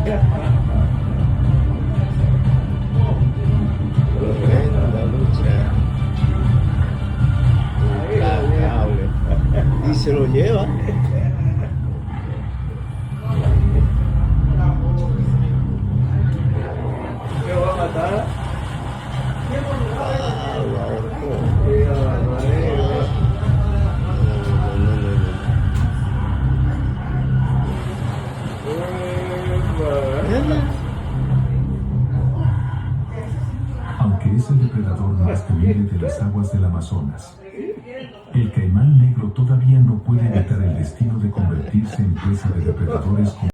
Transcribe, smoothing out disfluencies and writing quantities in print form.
Tremenda lucha. Implacable. Y se lo lleva. ¿Qué va a matar? Aunque es el depredador más temible de las aguas del Amazonas, el caimán negro todavía no puede evitar el destino de convertirse en presa de depredadores como